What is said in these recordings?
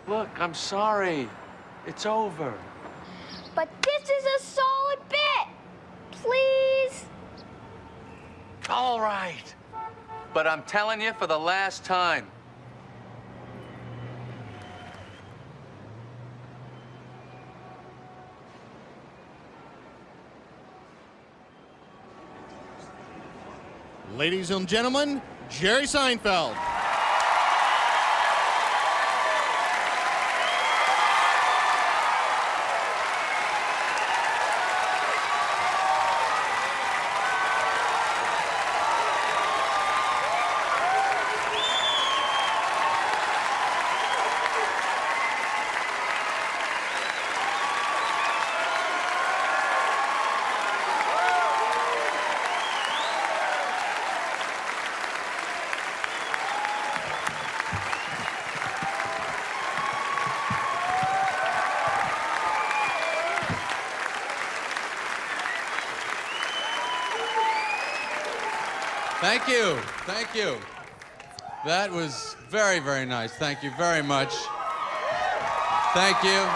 Look, I'm sorry. It's over. But this is a solid bit. Please? All right. But I'm telling you for the last time. Ladies and gentlemen, Jerry Seinfeld. Thank you. Thank you. That was very, very nice. Thank you very much. Thank you.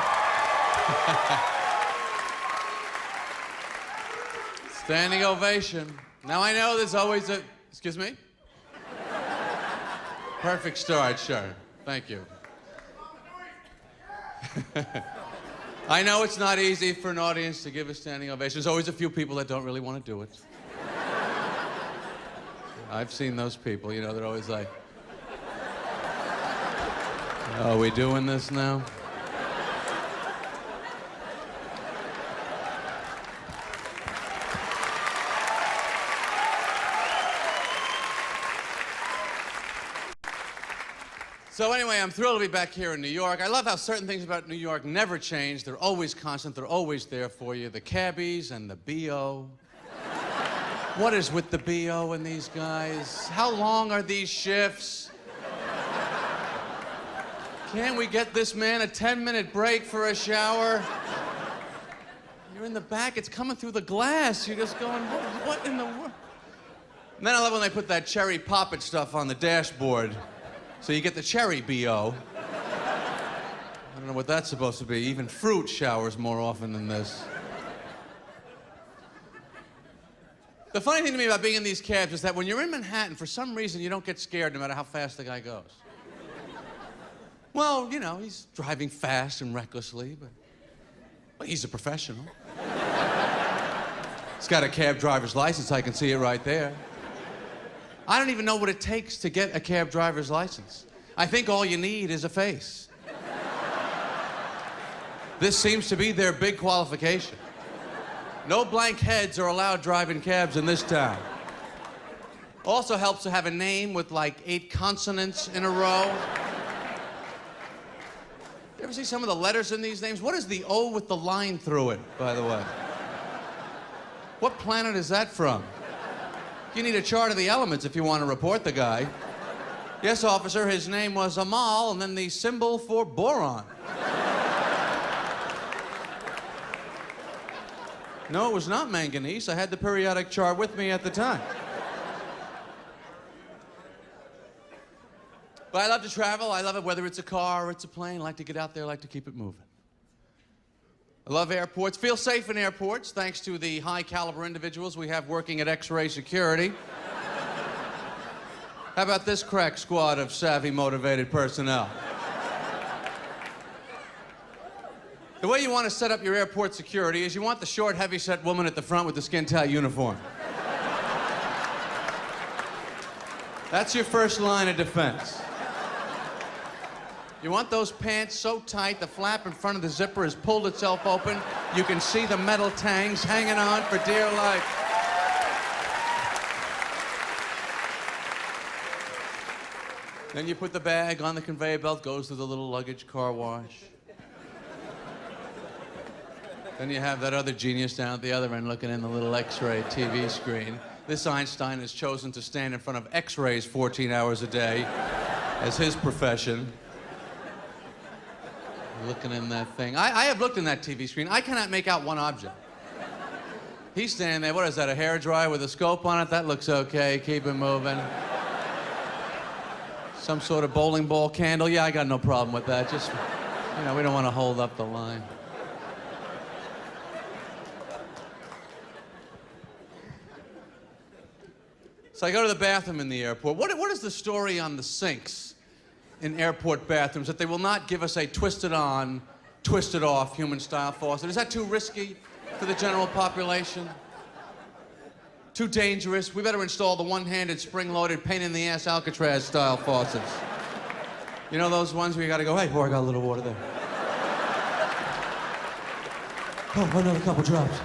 Standing ovation. Now I know there's always a... Excuse me? Perfect start, sure. Thank you. I know it's not easy for an audience to give a standing ovation. There's always a few people that don't really want to do it. I've seen those people, you know, they're always like, are we doing this now? So anyway, I'm thrilled to be back here in New York. I love how certain things about New York never change. They're always constant. They're always there for you. The cabbies and the B.O. What is with the B.O. and these guys? How long are these shifts? Can't we get this man a 10-minute break for a shower? You're in the back, it's coming through the glass. You're just going, what in the world? And then I love when they put that cherry poppet stuff on the dashboard. So you get the cherry B.O. I don't know what that's supposed to be. Even fruit showers more often than this. The funny thing to me about being in these cabs is that when you're in Manhattan, for some reason, you don't get scared no matter how fast the guy goes. Well, you know, he's driving fast and recklessly, but well, he's a professional. He's got a cab driver's license. I can see it right there. I don't even know what it takes to get a cab driver's license. I think all you need is a face. This seems to be their big qualification. No blank heads are allowed driving cabs in this town. Also helps to have a name with like 8 consonants in a row. You ever see some of the letters in these names? What is the O with the line through it, by the way? What planet is that from? You need a chart of the elements if you want to report the guy. Yes, officer, his name was Amal, and then the symbol for boron. No, it was not manganese. I had the periodic chart with me at the time. But I love to travel. I love it whether it's a car or it's a plane. I like to get out there. I like to keep it moving. I love airports. Feel safe in airports thanks to the high-caliber individuals we have working at X-ray security. How about this crack squad of savvy, motivated personnel? The way you want to set up your airport security is you want the short, heavy-set woman at the front with the skin-tight uniform. That's your first line of defense. You want those pants so tight the flap in front of the zipper has pulled itself open. You can see the metal tangs hanging on for dear life. Then you put the bag on the conveyor belt, goes to the little luggage car wash. Then you have that other genius down at the other end looking in the little X-ray TV screen. This Einstein has chosen to stand in front of X-rays 14 hours a day as his profession. Looking in that thing. I have looked in that TV screen. I cannot make out one object. He's standing there. What is that, a hairdryer with a scope on it? That looks okay. Keep it moving. Some sort of bowling ball candle. Yeah, I got no problem with that. Just You know, we don't want to hold up the line. So I go to the bathroom in the airport. What is the story on the sinks in airport bathrooms that they will not give us a twisted on, twisted off human-style faucet? Is that too risky for the general population? Too dangerous? We better install the one-handed, spring-loaded, pain-in-the-ass Alcatraz-style faucets. You know those ones where you gotta go, hey, boy, I got a little water there. Oh, another couple drops.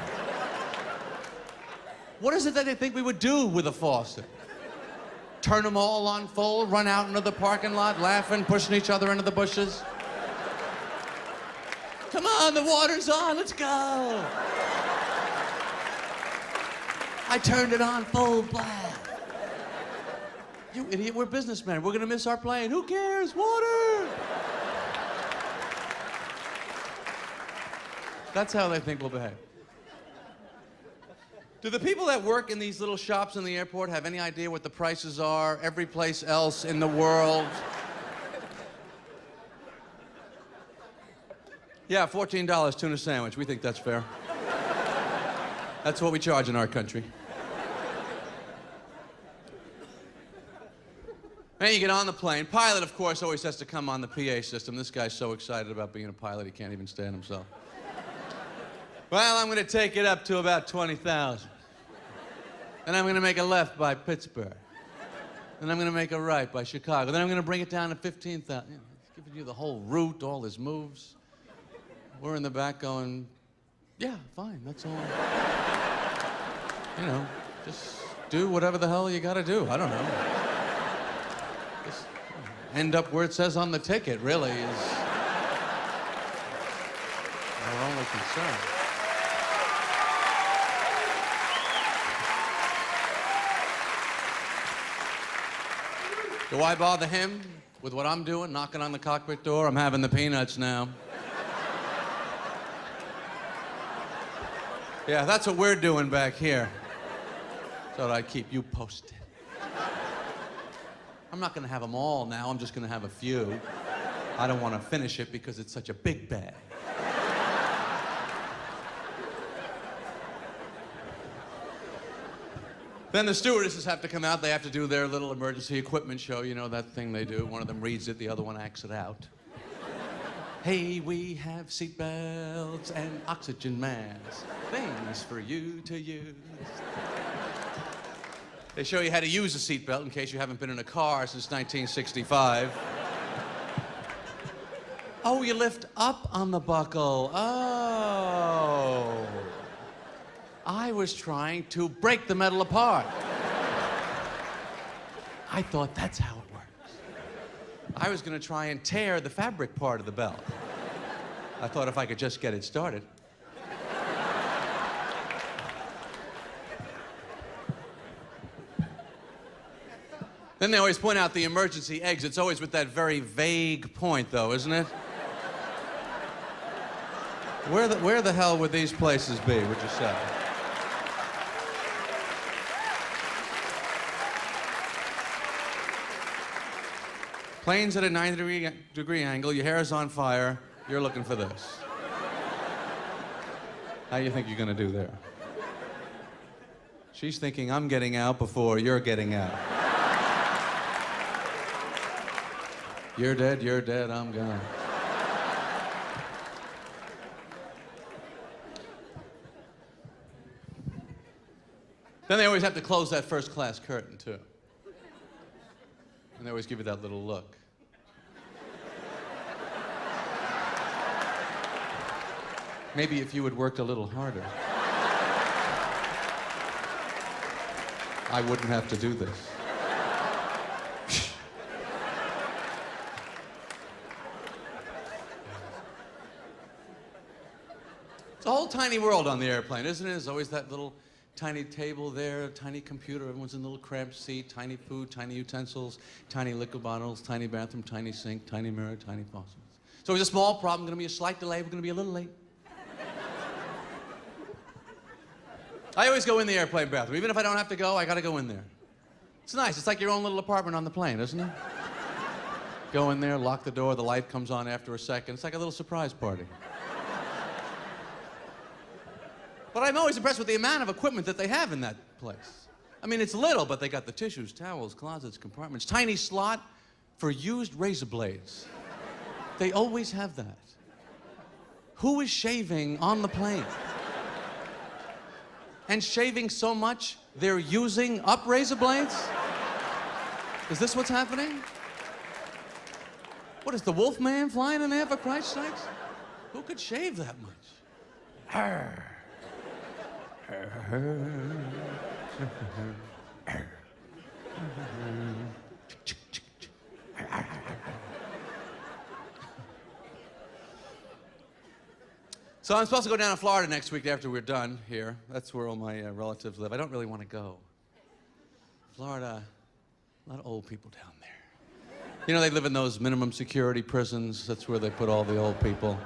What is it that they think we would do with a faucet? Turn them all on full, run out into the parking lot, laughing, pushing each other into the bushes? Come on, the water's on, let's go. I turned it on full blast. You idiot, we're businessmen. We're gonna miss our plane. Who cares? Water! That's how they think we'll behave. Do the people that work in these little shops in the airport have any idea what the prices are every place else in the world? Yeah, $14 tuna sandwich. We think that's fair. That's what we charge in our country. Then you get on the plane. Pilot, of course, always has to come on the PA system. This guy's so excited about being a pilot, he can't even stand himself. Well, I'm going to take it up to about 20,000. Then I'm going to make a left by Pittsburgh. Then I'm going to make a right by Chicago. Then I'm going to bring it down to 15,000. You know, he's giving you the whole route, all his moves. We're in the back going, yeah, fine, that's all. You know, just do whatever the hell you got to do. I don't know. Just end up where it says on the ticket, really, is our only concern. Do I bother him with what I'm doing, knocking on the cockpit door? I'm having the peanuts now. Yeah, that's what we're doing back here. Thought I'd keep you posted. I'm not gonna have them all now, I'm just gonna have a few. I don't want to finish it because it's such a big bag. Then the stewardesses have to come out. They have to do their little emergency equipment show. You know, that thing they do. One of them reads it, the other one acts it out. Hey, we have seatbelts and oxygen masks. Things for you to use. They show you how to use a seatbelt in case you haven't been in a car since 1965. Oh, you lift up on the buckle. Oh. I was trying to break the metal apart. I thought that's how it works. I was going to try and tear the fabric part of the belt. I thought if I could just get it started. Then they always point out the emergency exits, always with that very vague point, though, isn't it? Where the hell would these places be, would you say? Plane's at a 90-degree angle, your hair is on fire, you're looking for this. How do you think you're gonna do there? She's thinking I'm getting out before you're getting out. You're dead, I'm gone. Then they always have to close that first class curtain, too. And they always give you that little look. Maybe if you had worked a little harder, I wouldn't have to do this. It's a whole tiny world on the airplane, isn't it? There's always that little tiny table there, a tiny computer, everyone's in a little cramped seat, tiny food, tiny utensils, tiny liquor bottles, tiny bathroom, tiny sink, tiny mirror, tiny faucets. So it's a small problem, gonna be a slight delay, we're gonna be a little late. I always go in the airplane bathroom. Even if I don't have to go, I gotta go in there. It's nice, it's like your own little apartment on the plane, isn't it? Go in there, lock the door, the light comes on after a second. It's like a little surprise party. But I'm always impressed with the amount of equipment that they have in that place. I mean, it's little, but they got the tissues, towels, closets, compartments, tiny slot for used razor blades. They always have that. Who is shaving on the plane? And shaving so much, they're using up razor blades? Is this what's happening? What is the Wolfman flying in there, for Christ's sakes? Who could shave that much? Arr. So I'm supposed to go down to Florida next week after we're done here. That's where all my relatives live. I don't really want to go. Florida, a lot of old people down there. You know, they live in those minimum security prisons. That's where they put all the old people.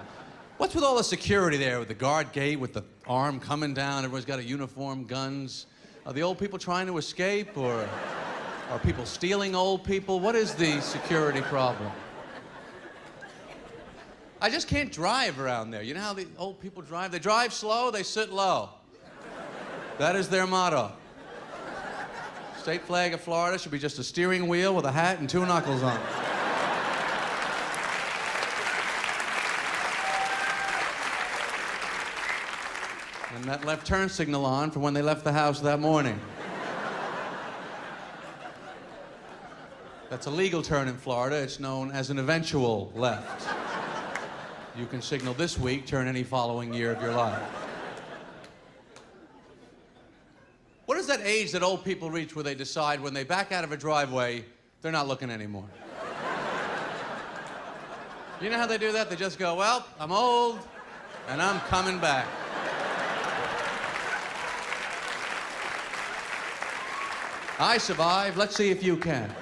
What's with all the security there, with the guard gate, with the arm coming down, everyone's got a uniform, guns? Are the old people trying to escape, or are people stealing old people? What is the security problem? I just can't drive around there. You know how the old people drive? They drive slow, they sit low. That is their motto. State flag of Florida should be just a steering wheel with a hat and 2 knuckles on it. And that left turn signal on for when they left the house that morning. That's a legal turn in Florida. It's known as an eventual left. You can signal this week, turn any following year of your life. What is that age that old people reach where they decide when they back out of a driveway, they're not looking anymore? You know how they do that? They just go, well, I'm old, and I'm coming back. I survived. Let's see if you can.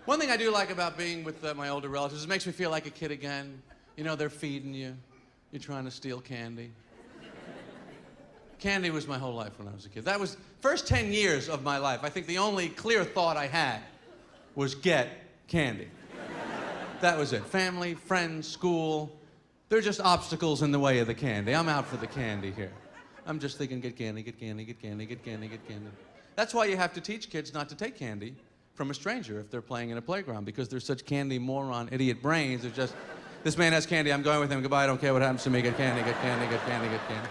One thing I do like about being with my older relatives is it makes me feel like a kid again. You know, they're feeding you. You're trying to steal candy. Candy was my whole life when I was a kid. That was first 10 years of my life. I think the only clear thought I had was get candy. That was it. Family, friends, school. They're just obstacles in the way of the candy. I'm out for the candy here. I'm just thinking, get candy, get candy, get candy, get candy, get candy. That's why you have to teach kids not to take candy from a stranger if they're playing in a playground, because they're such candy moron idiot brains. They're just, this man has candy, I'm going with him, goodbye, I don't care what happens to me, get candy, get candy, get candy, get candy.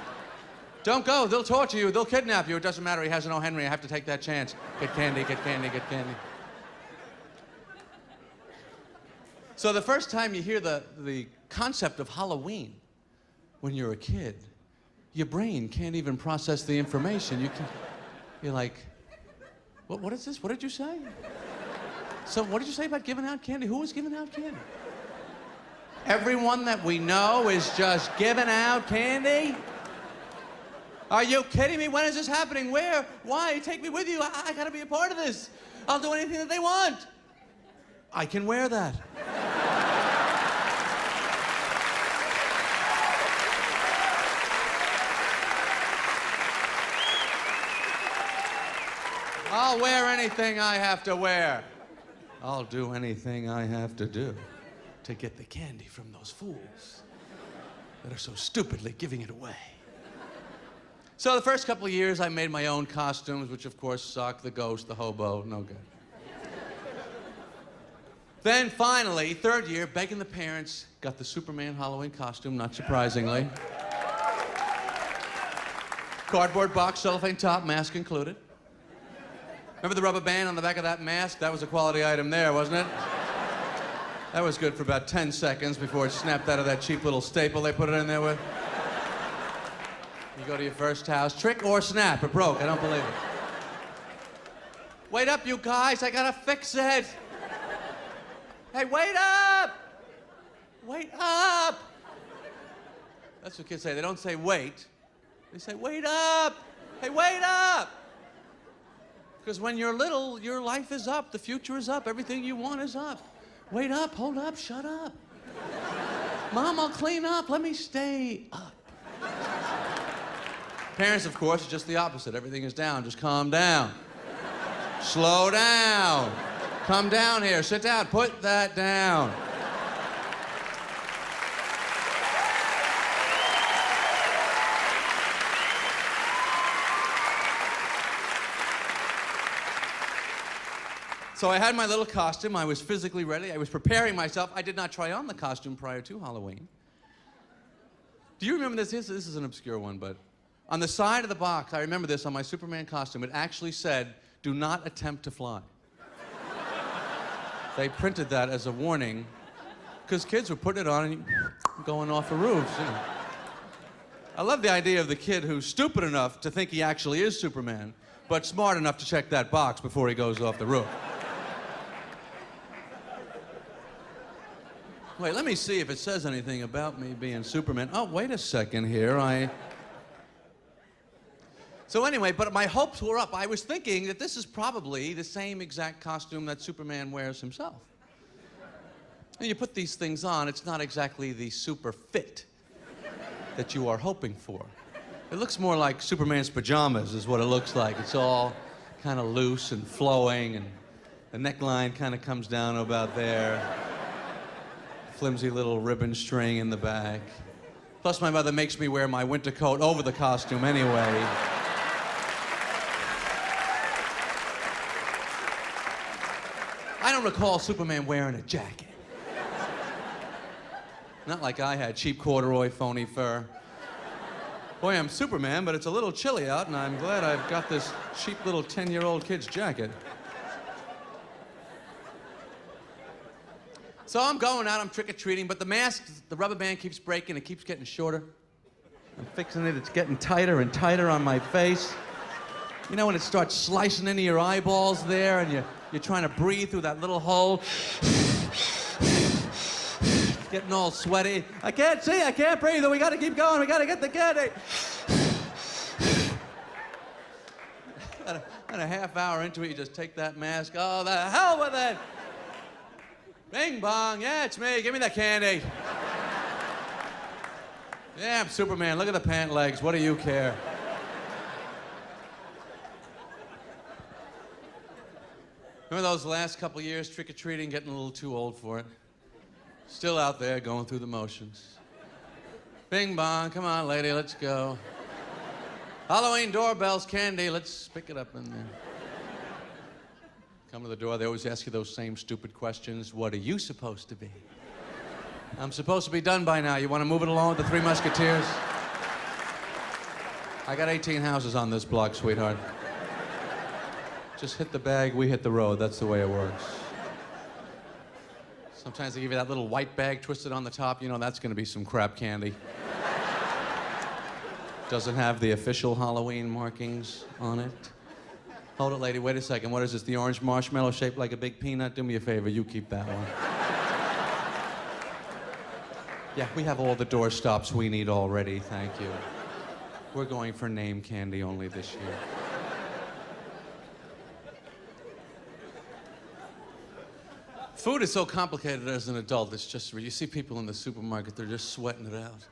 Don't go, they'll torture you, they'll kidnap you, it doesn't matter, he has an O. Henry, I have to take that chance. Get candy, get candy, get candy. So the first time you hear the concept of Halloween when you're a kid, your brain can't even process the information. You're like, what is this? What did you say? So what did you say about giving out candy? Who was giving out candy? Everyone that we know is just giving out candy? Are you kidding me? When is this happening? Where? Why? Take me with you. I gotta be a part of this. I'll do anything that they want. I can wear that. I'll wear anything I have to wear. I'll do anything I have to do to get the candy from those fools that are so stupidly giving it away. So the first couple of years, I made my own costumes, which of course suck. The ghost, the hobo, no good. Then finally, third year, begging the parents, got the Superman Halloween costume, not surprisingly. Cardboard box, cellophane top, mask included. Remember the rubber band on the back of that mask? That was a quality item there, wasn't it? That was good for about 10 seconds before it snapped out of that cheap little staple they put it in there with. You go to your first house, trick or snap, it broke, I don't believe it. Wait up, you guys, I gotta fix it. Hey, wait up! Wait up! That's what kids say. They don't say wait. They say, wait up! Hey, wait up! Because when you're little, your life is up, the future is up, everything you want is up. Wait up, hold up, shut up. Mom, I'll clean up, let me stay up. Parents, of course, are just the opposite. Everything is down, just calm down. Slow down. Come down here. Sit down. Put that down. So I had my little costume. I was physically ready. I was preparing myself. I did not try on the costume prior to Halloween. Do you remember this? This is an obscure one, but on the side of the box, I remember this on my Superman costume, it actually said, "Do not attempt to fly." They printed that as a warning, because kids were putting it on and going off the roofs, you know. I love the idea of the kid who's stupid enough to think he actually is Superman, but smart enough to check that box before he goes off the roof. Wait, let me see if it says anything about me being Superman. Oh, wait a second here. So anyway, but my hopes were up. I was thinking that this is probably the same exact costume that Superman wears himself. And you put these things on, it's not exactly the super fit that you are hoping for. It looks more like Superman's pajamas is what it looks like. It's all kind of loose and flowing, and the neckline kind of comes down about there. Flimsy little ribbon string in the back. Plus, my mother makes me wear my winter coat over the costume anyway. I don't recall Superman wearing a jacket. Not like I had cheap corduroy, phony fur. Boy, I'm Superman, but it's a little chilly out, and I'm glad I've got this cheap little 10-year-old kid's jacket. So I'm going out, I'm trick-or-treating, but the mask, the rubber band keeps breaking, it keeps getting shorter. I'm fixing it, it's getting tighter and tighter on my face. You know when it starts slicing into your eyeballs there, and you're trying to breathe through that little hole? It's getting all sweaty. I can't see, I can't breathe, we gotta keep going, we gotta get the candy. And a half hour into it, you just take that mask, oh, the hell with it! Bing bong, yeah, it's me, give me that candy. Yeah, I'm Superman, look at the pant legs, what do you care? Remember those last couple years, trick-or-treating, getting a little too old for it? Still out there, going through the motions. Bing bong, come on, lady, let's go. Halloween doorbells, candy, let's pick it up in there. Come to the door, they always ask you those same stupid questions. What are you supposed to be? I'm supposed to be done by now. You want to move it along with the Three Musketeers? I got 18 houses on this block, sweetheart. Just hit the bag, we hit the road. That's the way it works. Sometimes they give you that little white bag twisted on the top. You know, that's going to be some crap candy. Doesn't have the official Halloween markings on it. Hold it, lady. Wait a second. What is this? The orange marshmallow shaped like a big peanut? Do me a favor. You keep that one. Yeah, we have all the door stops we need already. Thank you. We're going for name candy only this year. Food is so complicated as an adult. It's just, you see people in the supermarket, they're just sweating it out.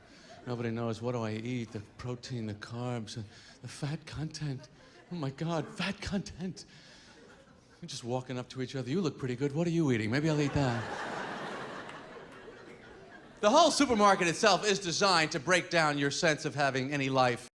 Nobody knows, what do I eat? The protein, the carbs, the fat content. Oh my God, fat content. We're just walking up to each other. You look pretty good. What are you eating? Maybe I'll eat that. The whole supermarket itself is designed to break down your sense of having any life.